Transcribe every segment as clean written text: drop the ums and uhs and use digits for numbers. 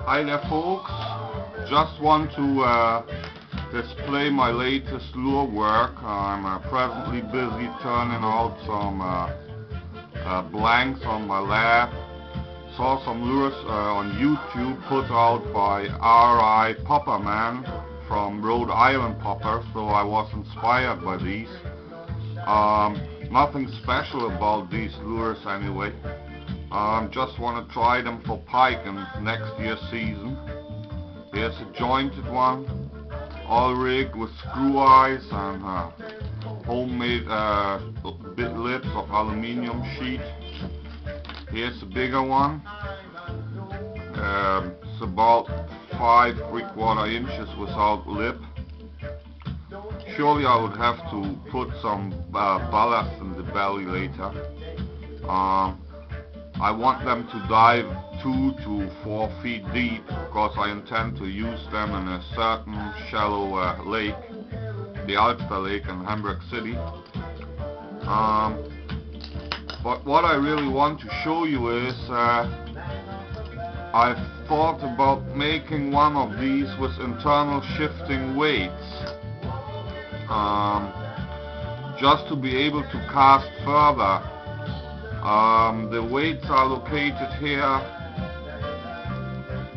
Hi there folks, just want to display my latest lure work. I'm presently busy turning out some blanks on my lathe. Saw some lures on YouTube put out by RIPopperman from Rhode Island Popper, so I was inspired by these. Nothing special about these lures anyway. Just want to try them for pike in next year's season. Here's a jointed one, all rigged with screw eyes and homemade bit lips of aluminium sheet. Here's a bigger one. It's about 5 3/4 inches without lip. Surely I would have to put some ballast in the belly later. I want them to dive 2 to 4 feet deep because I intend to use them in a certain shallow lake, the Ulster Lake in Hamburg City. But what I really want to show you is I've thought about making one of these with internal shifting weights, just to be able to cast further. The weights are located here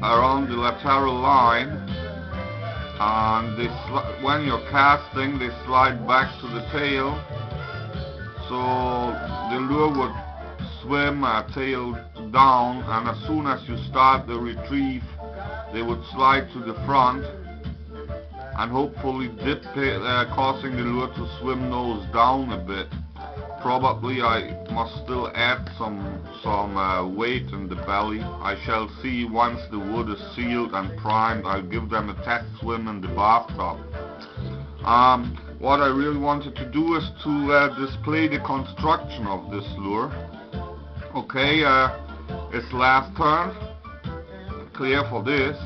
around the lateral line, and when you're casting they slide back to the tail, so the lure would swim tail down, and as soon as you start the retrieve they would slide to the front and hopefully dip, causing the lure to swim nose down a bit. Probably I must still add some weight in the belly. I shall see once the wood is sealed and primed. I'll give them a test swim in the bathtub. What I really wanted to do is to display the construction of this lure. Okay, it's lathe-turned. Clear for this.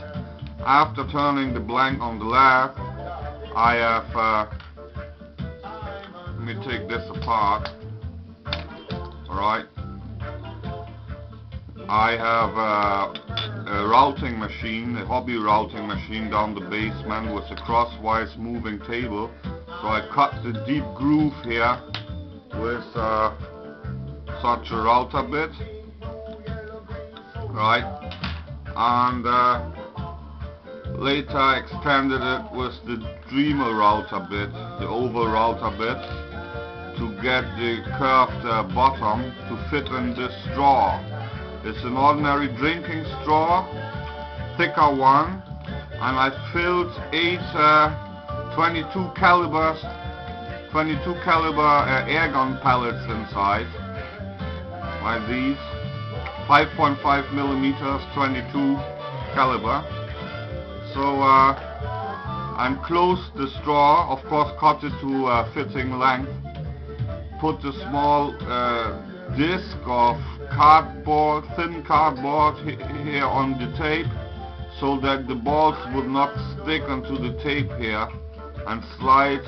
After turning the blank on the lathe, I have let me take this apart. Alright, I have a routing machine, a hobby routing machine down the basement with a crosswise moving table. So I cut the deep groove here with such a router bit, right, and later extended it with the Dremel router bit, the oval router bit, to get the curved bottom to fit in this straw. It's an ordinary drinking straw, thicker one, and I filled 8 22 caliber air gun pellets inside, like these, 5.5 millimeters, 22 caliber. So and closed the straw, of course cut it to fitting length. Put a small disc of cardboard, thin cardboard here on the tape, so that the balls would not stick onto the tape here and slide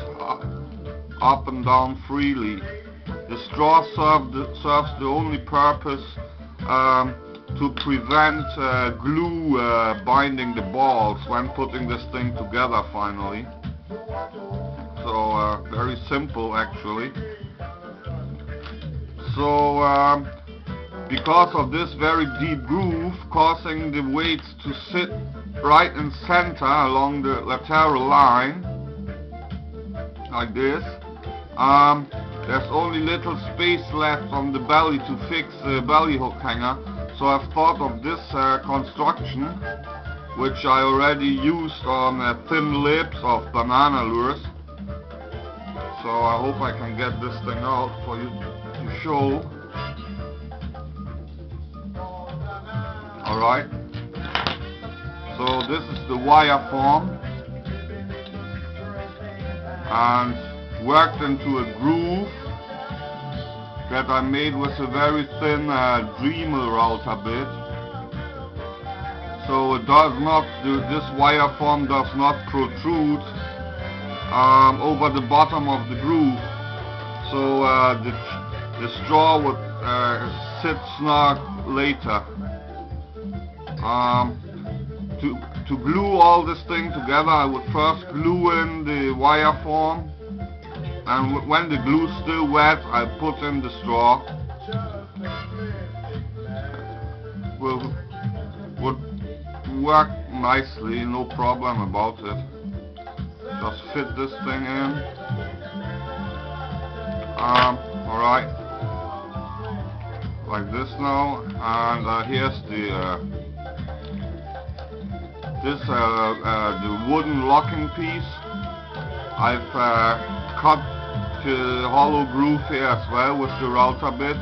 up and down freely. The straw serves the only purpose to prevent glue binding the balls when putting this thing together finally. So very simple actually. So because of this very deep groove causing the weights to sit right in center along the lateral line, like this, there's only little space left on the belly to fix the belly hook hanger. So I've thought of this construction, which I already used on thin lips of banana lures. So I hope I can get this thing out for you to show. Alright, so this is the wire form, and worked into a groove that I made with a very thin Dremel router bit. So it does not, this wire form does not protrude over the bottom of the groove. So the straw would sit snug later. to glue all this thing together, I would first glue in the wire form, and when the glue's still wet, I put in the straw. Would work nicely, no problem about it. Just fit this thing in. Alright, like this now, and here's the the wooden locking piece. I've cut the hollow groove here as well with the router bit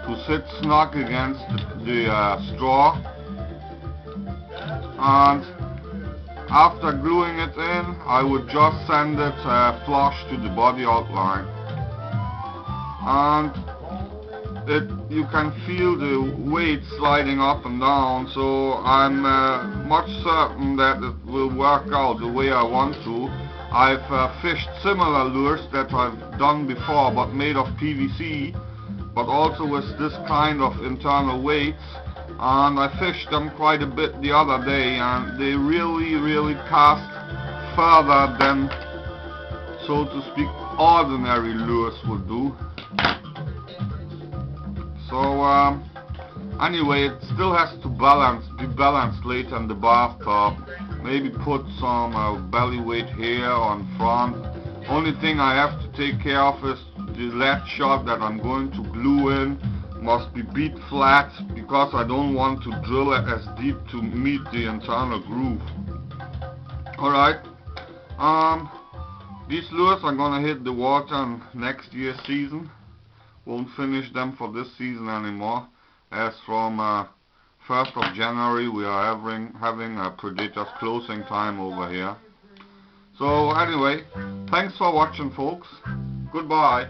to sit snug against the straw. And after gluing it in, I would just send it flush to the body outline. And you can feel the weight sliding up and down, so I'm much certain that it will work out the way I want to. I've fished similar lures that I've done before, but made of PVC, but also with this kind of internal weights, and I fished them quite a bit the other day, and they really cast further than, so to speak, ordinary lures would do. So anyway, it still has to be balanced later in the bathtub. Maybe put some belly weight here on front. Only thing I have to take care of is the latch shot that I'm going to glue in must be beat flat, because I don't want to drill it as deep to meet the internal groove. Alright, these lures are gonna hit the water in next year's season. Won't finish them for this season anymore, as from 1st of January we are having a Predator's closing time over here. So anyway, thanks for watching, folks. Goodbye.